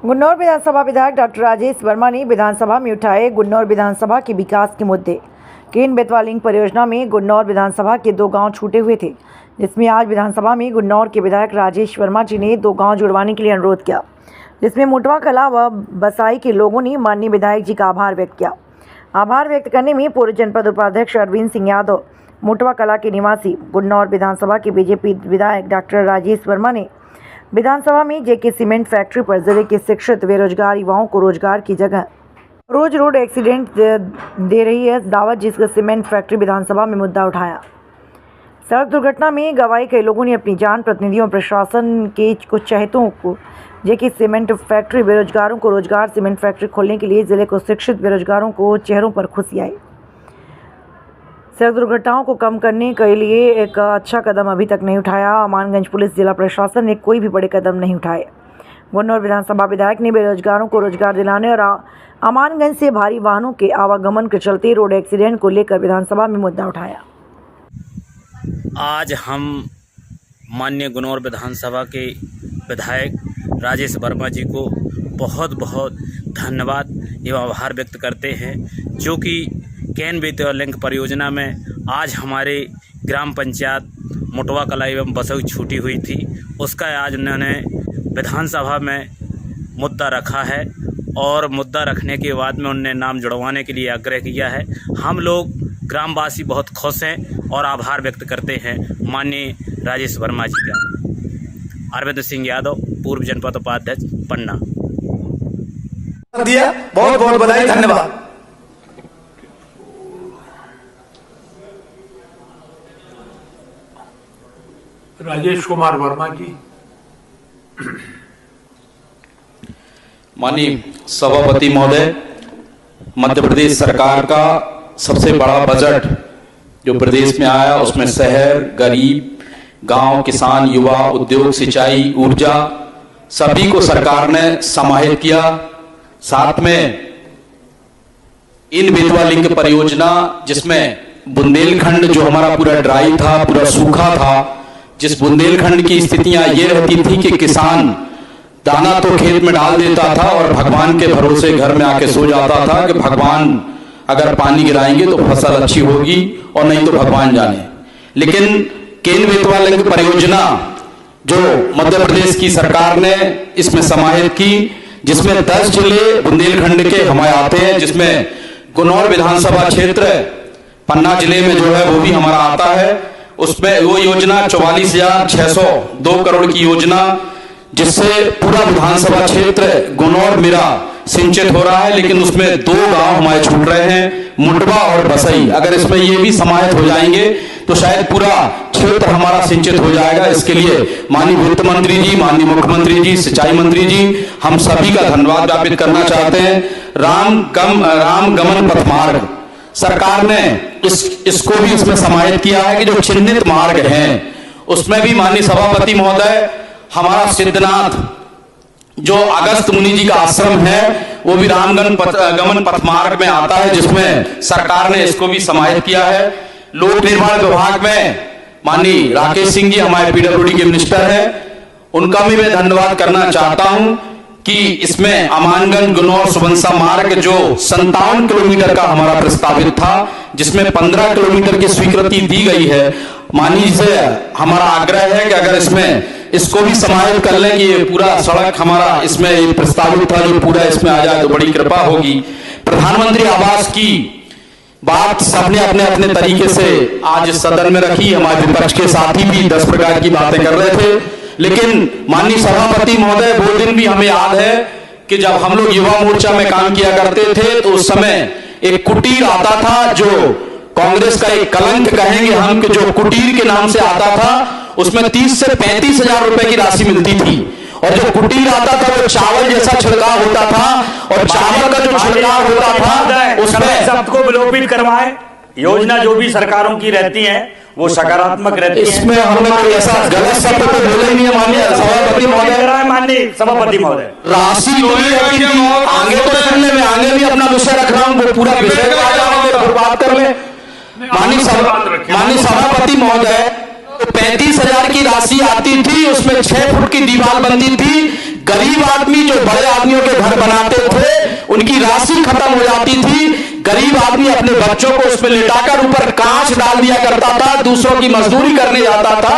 गुन्नौर विधानसभा विधायक डॉक्टर राजेश वर्मा ने विधानसभा में उठाए गुन्नौर विधानसभा के विकास के मुद्दे। केन बेतवा लिंक परियोजना में गुन्नौर विधानसभा के 2 गांव छूटे हुए थे, जिसमें आज विधानसभा में गुन्नौर के विधायक राजेश वर्मा जी ने 2 गांव जुड़वाने के लिए अनुरोध किया, जिसमें मोटवा कला व बसाई के लोगों ने माननीय विधायक जी का आभार व्यक्त किया। आभार व्यक्त करने में पूर्व जनपद उपाध्यक्ष अरविंद सिंह यादव, मोटवा कला के निवासी गुन्नौर विधानसभा के बीजेपी विधायक डॉक्टर राजेश वर्मा ने विधानसभा में जेके सीमेंट फैक्ट्री पर जिले के शिक्षित बेरोजगार युवाओं को रोजगार की जगह रोज रोड एक्सीडेंट दे रही है दावत, जिसका सीमेंट फैक्ट्री विधानसभा में मुद्दा उठाया। सड़क दुर्घटना में गवाई कई लोगों ने अपनी जान। प्रतिनिधियों प्रशासन के कुछ चहेतों को जेके सीमेंट फैक्ट्री बेरोजगारों को रोजगार सीमेंट फैक्ट्री खोलने के लिए जिले को शिक्षित बेरोजगारों को चेहरों पर खुशी आई। सड़क दुर्घटनाओं को कम करने के लिए एक अच्छा कदम अभी तक नहीं उठाया। अमानगंज पुलिस जिला प्रशासन ने कोई भी बड़े कदम नहीं उठाए। गुन्नौर विधानसभा विधायक ने बेरोजगारों को रोजगार दिलाने और अमानगंज से भारी वाहनों के आवागमन के चलते रोड एक्सीडेंट को लेकर विधानसभा में मुद्दा उठाया। आज हम माननीय गुन्नौर विधानसभा के विधायक राजेश वर्मा जी को बहुत बहुत धन्यवाद एवं आभार व्यक्त करते हैं, जो कि केन बेतवा लिंक परियोजना में आज हमारे ग्राम पंचायत मोटवा कला एवं बसई छूटी हुई थी, उसका आज उन्होंने विधानसभा में मुद्दा रखा है और मुद्दा रखने के बाद में उन्होंने नाम जुड़वाने के लिए आग्रह किया है। हम लोग ग्रामवासी बहुत खुश हैं और आभार व्यक्त करते हैं माननीय राजेश वर्मा जी का। अरविंद सिंह यादव, पूर्व जनपद उपाध्यक्ष, पन्ना। बहुत बहुत बधाई, धन्यवाद। राजेश कुमार वर्मा जी। माननीय सभापति महोदय, मध्य प्रदेश सरकार का सबसे बड़ा बजट जो प्रदेश में आया, उसमें शहर, गरीब, गांव, किसान, युवा, उद्योग, सिंचाई, ऊर्जा सभी को सरकार ने समाहित किया। साथ में इन बेतवा लिंक परियोजना, जिसमें बुंदेलखंड जो हमारा पूरा ड्राई था, पूरा सूखा था, जिस बुंदेलखंड की स्थितियां ये रहती थी कि किसान दाना तो खेत में डाल देता था और भगवान के भरोसे घर में आके सो जाता था कि भगवान अगर पानी गिराएंगे तो फसल अच्छी होगी और नहीं तो भगवान जाने। लेकिन केन बेतवा लिंक परियोजना जो मध्य प्रदेश की सरकार ने इसमें समाहित की, जिसमें 10 जिले बुंदेलखंड के हमारे आते हैं, जिसमें गुन्नौर विधानसभा क्षेत्र पन्ना जिले में जो है वो भी हमारा आता है। उसमें वो योजना 44,602 करोड़ की योजना, जिससे पूरा विधानसभा क्षेत्र गुन्नौर मेरा सिंचित हो रहा है। लेकिन उसमें 2 गांव हमारे छूट रहे हैं, मुंडवा और बसई। अगर इसमें ये भी समाहित हो जाएंगे तो शायद पूरा क्षेत्र हमारा सिंचित हो जाएगा। इसके लिए माननीय वित्त मंत्री जी, माननीय मुख्यमंत्री जी, सिंचाई मंत्री जी, हम सभी का धन्यवाद ज्ञापित करना चाहते हैं। राम गमन पथ मार्ग सरकार ने इसको भी इसमें समाहित किया है कि जो चिन्हित मार्ग हैं उसमें भी माननीय सभापति महोदय, हमारा सिद्धनाथ जो अगस्त मुनि जी का आश्रम है वो भी गमन पथ मार्ग में आता है, जिसमें सरकार ने इसको भी समाहित किया है। लोक निर्माण विभाग में माननीय राकेश सिंह जी हमारे पीडब्ल्यूडी के मिनिस्टर हैं, उनका भी मैं धन्यवाद करना चाहता हूं कि इसमें अमानगंज गुन्नौर सुबनसा मार्ग जो 57 किलोमीटर का हमारा प्रस्तावित था, जिसमें 15 किलोमीटर की स्वीकृति दी गई है। माननीय से हमारा आग्रह है कि अगर इसमें इसको भी समाहित कर लें कि ये पूरा सड़क हमारा इसमें ये प्रस्तावित था, जो पूरा इसमें आ जाए तो बड़ी कृपा होगी। प्रधानमंत्री आवास की बात सबने अपने अपने तरीके से आज सदन में रखी। हमारे विपक्ष के साथी भी 10 प्रकार की बातें कर रहे थे, लेकिन माननीय सभापति महोदय, वो दिन भी हमें याद है कि जब हम लोग युवा मोर्चा में काम किया करते थे तो उस समय एक कुटीर आता था, जो कांग्रेस का एक कलंक कहेंगे हम, कि जो कुटीर के नाम से आता था उसमें 30 से 35 हजार रुपए की राशि मिलती थी। और जो कुटीर आता था वो चावल जैसा छिड़काव होता था, और चावल का जो छिड़काव होता था उसमें सबको विलोपित करवाए। योजना जो भी सरकारों की रहती है वो सकारात्मक रहती है। इसमें हम लोग ऐसा गलत शब्द तो बोले नहीं है माननीय सभापति महोदय। माननीय सभापति महोदय, राशि आगे तो सुनने में, आगे भी अपना विषय रख रहा हूँ, वो पूरा विषय बात कर ले। माननीय सभापति महोदय, 35,000 की राशि आती थी, उसमें 6 फुट की दीवार बनती थी, गरीब आदमी जो बड़े आदमियों के घर बनाते थे उनकी राशि खत्म हो जाती थी, गरीब आदमी अपने बच्चों को उसमें लिटाकर ऊपर कांच डाल दिया करता था, दूसरों की मजदूरी करने जाता था,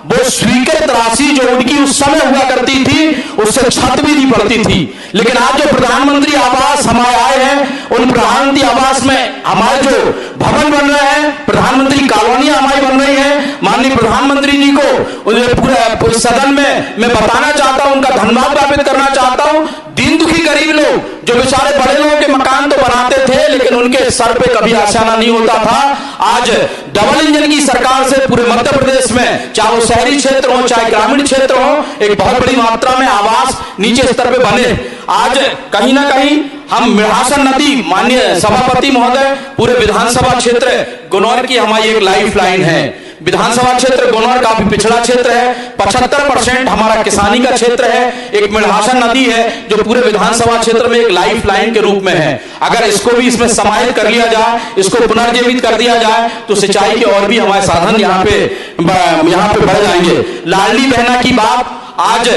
वो स्वीकृत राशि जो उनकी उस समय हुआ करती थी उससे छत भी नहीं पड़ती थी। लेकिन आज जो प्रधानमंत्री आवास हमारे आए हैं, उन प्रधानमंत्री आवास में हमारे जो भवन बन रहे हैं, प्रधानमंत्री कॉलोनियां हमारी बन रही हैं, माननीय प्रधानमंत्री जी को पूरे सदन में मैं बताना चाहता हूं, उनका धन्यवाद ज्ञापित करना चाहता हूं। दीन दुखी गरीब लोग जो बेचारे बड़े लोगों के मकान तो बनाते थे लेकिन उनके सर पे कभी आशाना नहीं होता था, आज डबल इंजन की सरकार से पूरे मध्य प्रदेश में, चाहे वो शहरी क्षेत्र हो चाहे ग्रामीण क्षेत्र हो, एक बहुत बड़ी मात्रा में आवास नीचे स्तर पे बने। आज कहीं ना कहीं हम मिढ़ासन नदी, माननीय सभापति महोदय, पूरे विधानसभा क्षेत्र गुनौर की हमारी एक लाइफ लाइन है। विधानसभा क्षेत्र गुनौर काफी पिछड़ा क्षेत्र है, 75% हमारा किसानी का क्षेत्र है। एक मिढ़ासन नदी है जो पूरे विधानसभा क्षेत्र में एक लाइफ लाइन के रूप में है। अगर इसको भी इसमें समाहित कर लिया जाए, इसको पुनर्जीवित कर दिया जाए तो सिंचाई के और भी हमारे साधन यहाँ पे बढ़ जाएंगे। लाडली बहना की बात, आज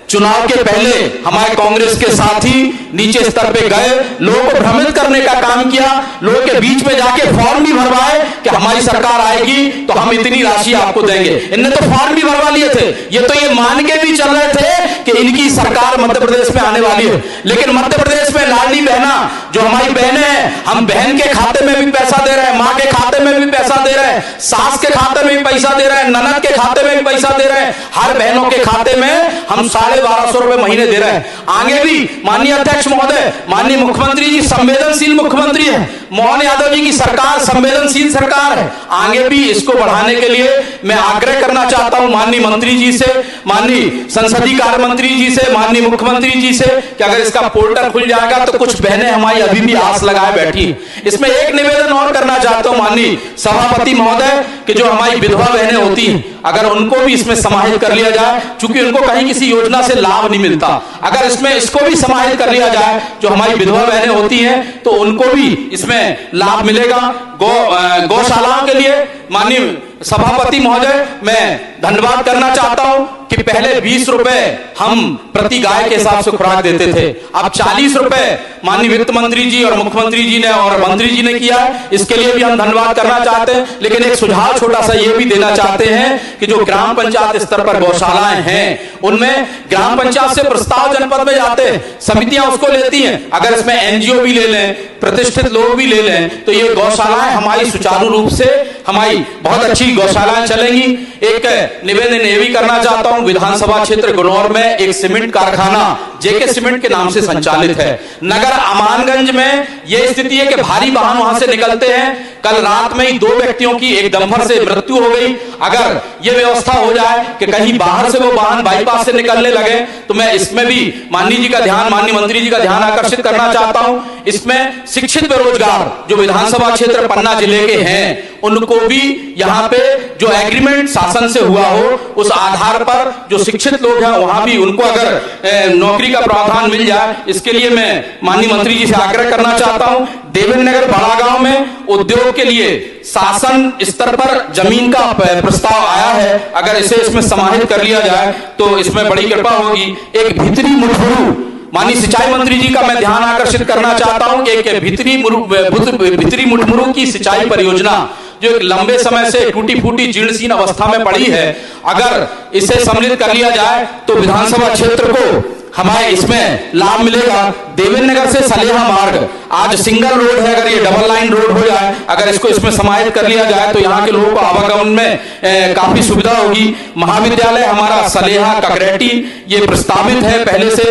चुनाव के पहले हमारे कांग्रेस के साथी नीचे स्तर पे गए, लोगों को भ्रमित करने का काम किया, लोगों के बीच में जाके फॉर्म भी भरवाए कि हमारी सरकार आएगी तो हम इतनी राशि आपको देंगे। इनने तो फॉर्म भी भरवा लिए थे, ये मान के भी चल रहे थे कि इनकी सरकार मध्य प्रदेश में आने वाली है। लेकिन मध्य प्रदेश में लाडली बहना जो हमारी बहनें हैं, हम बहन के खाते में भी पैसा दे रहे हैं, माँ के खाते में भी पैसा दे रहे हैं, सास के खाते में भी पैसा दे रहे हैं, ननद के खाते में भी पैसा दे रहे हैं, हर बहनों के खाते में हम 1250 रुपए महीने दे रहे हैं। आगे भी माननीय अध्यक्ष महोदय, माननीय मुख्यमंत्री जी संवेदनशील मुख्यमंत्री है, मोहन यादव जी की सरकार संवेदनशील सरकार है, आगे भी इसको बढ़ाने के लिए मैं आग्रह करना चाहता हूं माननीय मंत्री जी से, माननीय संसदीय कार्य मंत्री जी से, माननीय मुख्यमंत्री जी से कि अगर इसका पोर्टल खुल जाएगा तो कुछ बहनें हमारी अभी भी आस लगाए बैठी। इसमें एक निवेदन और करना चाहता हूं माननीय सभापति महोदय कि जो हमारी विधवा बहनें होती हैं, अगर उनको भी इसमें समाहित कर लिया जाए, क्योंकि उनको कहीं किसी योजना से लाभ नहीं मिलता, अगर इसमें इसको भी समाहित कर लिया जाए, जो हमारी विधवा बहनें होती हैं तो उनको भी इसमें लाभ मिलेगा। गौशालाओं के लिए माननीय सभापति महोदय मैं धन्यवाद करना चाहता हूं कि पहले 20 रुपए हम प्रति गाय के हिसाब से खुराक देते थे, अब 40 रुपए माननीय वित्त मंत्री जी और मुख्यमंत्री जी ने और मंत्री जी ने किया है, इसके लिए भी हम धन्यवाद करना चाहते हैं। लेकिन एक सुझाव छोटा सा ये भी देना चाहते हैं कि जो ग्राम पंचायत स्तर पर गौशालाएं हैं, उनमें ग्राम पंचायत से प्रस्ताव जनपद में जाते हैं, समितियां उसको लेती हैं, अगर इसमें एनजीओ भी ले लें, प्रतिष्ठित लोग भी ले लें तो ये गौशालाएं हमारी सुचारू रूप से, हमारी बहुत अच्छी गौशालाएं चलेंगी। एक निवेदन ये भी करना चाहता हूं, विधानसभा क्षेत्र गुनौर में एक सीमेंट कारखाना जेके सीमेंट के नाम से संचालित है। नगर अमानगंज में यह स्थिति है कि भारी वाहन वहां से निकलते हैं। कल रात में ही 2 व्यक्तियों की एक डंपर से मृत्यु हो गई। अगर यह व्यवस्था हो जाए कि कहीं बाहर से वो वाहन बाईपास से निकलने लगे तो मैं इसमें भी माननीय जी का ध्यान, माननीय मंत्री जी का ध्यान आकर्षित करना चाहता हूं। इसमें शिक्षित बेरोजगार जो विधानसभा क्षेत्र पन्ना जिले के हैं उनको भी यहाँ पे जो एग्रीमेंट शासन से हुआ हो उस आधार पर जो शिक्षित लोग हैं वहां भी उनको अगर नौकरी का प्रावधान मिल जाए, इसके लिए मैं माननीय मंत्री जी से आग्रह करना चाहता हूं। देवेंद्र नगर बड़ा गांव में उद्योग के लिए शासन स्तर पर जमीन का प्रस्ताव आया है, अगर इसे इसमें समाहित कर लिया जाए तो इसमें बड़ी कृपा होगी। एक भीतरी मुठभरू माननीय सिंचाई मंत्री जी का मैं ध्यान आकर्षित करना चाहता हूं कि एक भीतरी मुठमुरू की सिंचाई परियोजना जो एक लंबे समय से टूटी फूटी जीर्ण अवस्था में पड़ी है, अगर इसे सम्मिलित कर लिया जाए तो विधानसभा क्षेत्र को हमारे इसमें लाभ मिलेगा। देवेंद्र नगर से सलेहा मार्ग आज सिंगल रोड है, अगर ये डबल लाइन रोड हो जाए, अगर इसको इसमें समाहित कर लिया जाए तो यहाँ के लोगों को आवागमन में काफी सुविधा होगी। महाविद्यालय हमारा सलेहा ककरेटी ये प्रस्तावित है पहले से।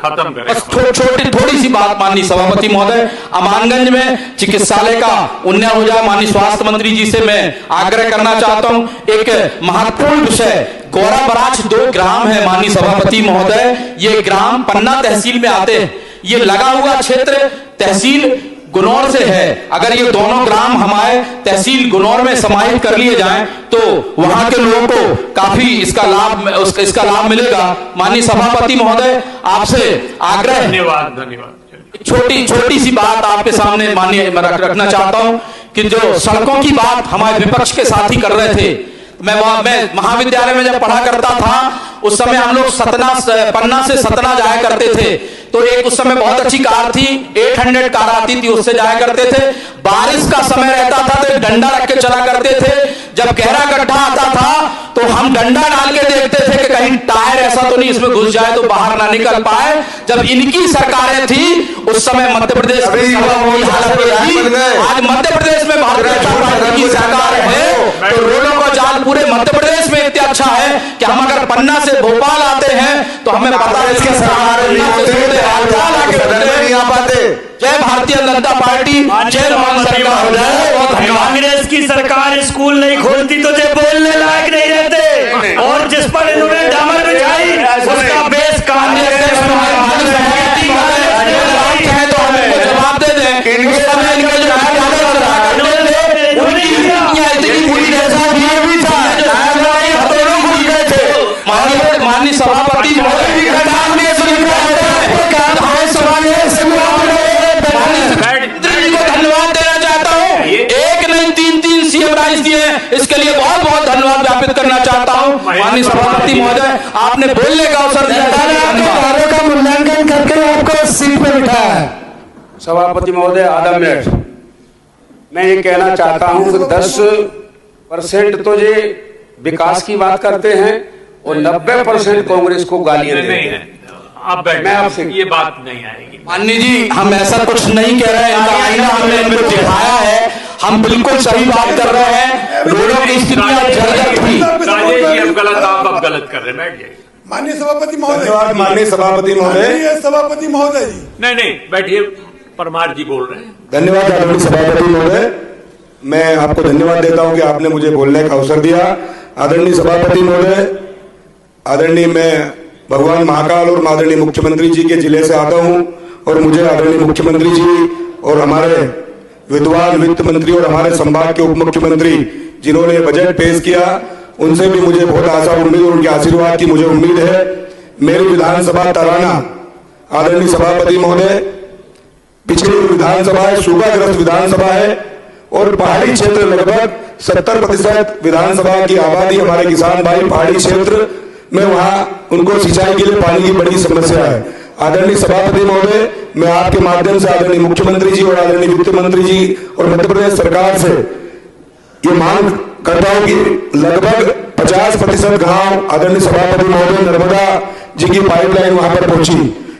खत्म करें थोड़ी सी बात माननीय सभापति महोदय, अमानगंज में चिकित्सालय का उन्नयन हो जाए, माननीय स्वास्थ्य मंत्री जी से मैं आग्रह करना चाहता हूं। एक महत्वपूर्ण विषय, गौरा बराच 2 ग्राम है माननीय सभापति महोदय, ये ग्राम पन्ना तहसील में आते हैं, ये लगा हुआ क्षेत्र तहसील गुनौर से है। अगर ये दोनों ग्राम हमारे तहसील गुनौर में समाहित कर लिए जाएं तो वहां के लोगों को काफी इसका लाभ मिलेगा। माननीय सभापति महोदय आपसे आग्रह, धन्यवाद। छोटी सी बात आपके सामने माननीय रखना चाहता हूं कि जो सड़कों की बात हमारे विपक्ष के साथी कर रहे थे, मैं महाविद्यालय में जब पढ़ा करता था उस समय हम लोग पन्ना से सतना जाया करते थे, तो एक उस समय बहुत अच्छी कार थी, 800 कार आती थी, उससे जाया करते थे। बारिश का समय रहता था तो एक डंडा रख के चला करते थे। जब गहरा गड्ढा आता था तो हम डंडा डाल के देखते थे कि कहीं टायर ऐसा तो नहीं इसमें घुस जाए तो बाहर ना निकल पाए। जब इनकी सरकारें थी उस समय मध्य प्रदेश की हालत थी। आज मध्य प्रदेश में भारतीय जनता पार्टी की सरकार है तो रोडों का जाल पूरे मध्य प्रदेश में इतना अच्छा है कि हम अगर पन्ना से भोपाल आते हैं तो हमें पता है इसके सरकार नहीं आ पाते। जय भारतीय जनता पार्टी, जय मान सरकार। कांग्रेस की सरकार स्कूल नहीं खोलती तो जो बोलने लायक नहीं रहते, और जिस पर इन्होंने डामर बिछाई उसका बेस कांग्रेस है। तो हम इनको जवाब दे दें, इनके समय इनके जो माननीय सभापति धन्यवाद देना चाहता हूँ। एक नहीं 3 सीएम राइज दिए, इसके लिए बहुत बहुत धन्यवाद ज्ञापित करना चाहता हूँ। माननीय सभापति महोदय, आपने बोलने का अवसर दिया था, का मूल्यांकन करके आपको सीट पर बिठाया है। सभापति महोदय, आधा मिनट मैं ये कहना चाहता हूं कि 10% तो ये विकास की बात करते हैं और 90% कांग्रेस को गालियां देते हैं। अब मैं आपसे ये बात नहीं आएगी। माननीय जी, हम ऐसा कुछ नहीं कह रहे हैं, इनका आईना हमने इनको दिखाया है, हम बिल्कुल सही बात कर रहे हैं। रोडों की स्थितियां जर्जर थी। राजेश जी अब गलत, आप अब गलत कर रहे हैं, बैठ जाइए। माननीय सभापति महोदय, माननीय सभापति महोदय, सभापति महोदय जी, नहीं बैठिए, परमार जी बोल रहे हैं। धन्यवाद आदरणीय सभापति महोदय। मैं आपको धन्यवाद देता हूं कि आपने मुझे बोलने का अवसर दिया। आदरणीय सभापति महोदय, आदरणीय मैं भगवान महाकाल और आदरणीय मुख्यमंत्री जी के जिले से आता हूं और मुझे आदरणीय मुख्यमंत्री जी और हमारे विद्वान वित्त मंत्री और हमारे संभाग के उप मुख्यमंत्री जिन्होंने बजट पेश किया, उनसे भी मुझे बहुत आशा उम्मीद और उनके आशीर्वाद की मुझे उम्मीद है। मेरी विधानसभा तराना, आदरणीय सभापति महोदय, पिछली विधानसभा है, सूखाग्रस्त विधानसभा है और पहाड़ी क्षेत्र लगभग 70% विधानसभा की आबादी हमारे किसान भाई पहाड़ी क्षेत्र में, वहां उनको सिंचाई के लिए पानी की बड़ी समस्या है। आदरणीय सभापति महोदय, मैं आपके माध्यम से आदरणीय मुख्यमंत्री जी और आदरणीय वित्त मंत्री जी और मध्य प्रदेश सरकार से ये मांग करता हूं कि लगभग 50% गांव आदरणीय सभापति महोदय नर्मदा जी की पाइपलाइन वहां पर पहुंची,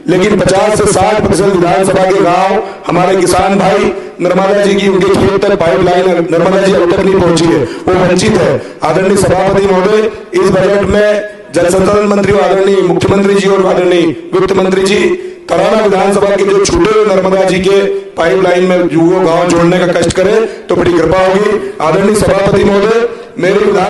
लेकिन 50 से 60% विधानसभा के गांव हमारे किसान भाई नर्मदा जी की उनके खेत तक पाइपलाइन नर्मदा जी अब तक नहीं पहुंची है, वो वंचित है। आदरणीय सभापति महोदय, इस बजट में जल संसाधन मंत्री आदरणीय मुख्यमंत्री जी और आदरणीय वित्त मंत्री जी तराना विधानसभा के जो छूटे हुए नर्मदा जी के पाइपलाइन में जो गांव जोड़ने का कष्ट करें तो बड़ी कृपा होगी। आदरणीय सभापति महोदय, मेरे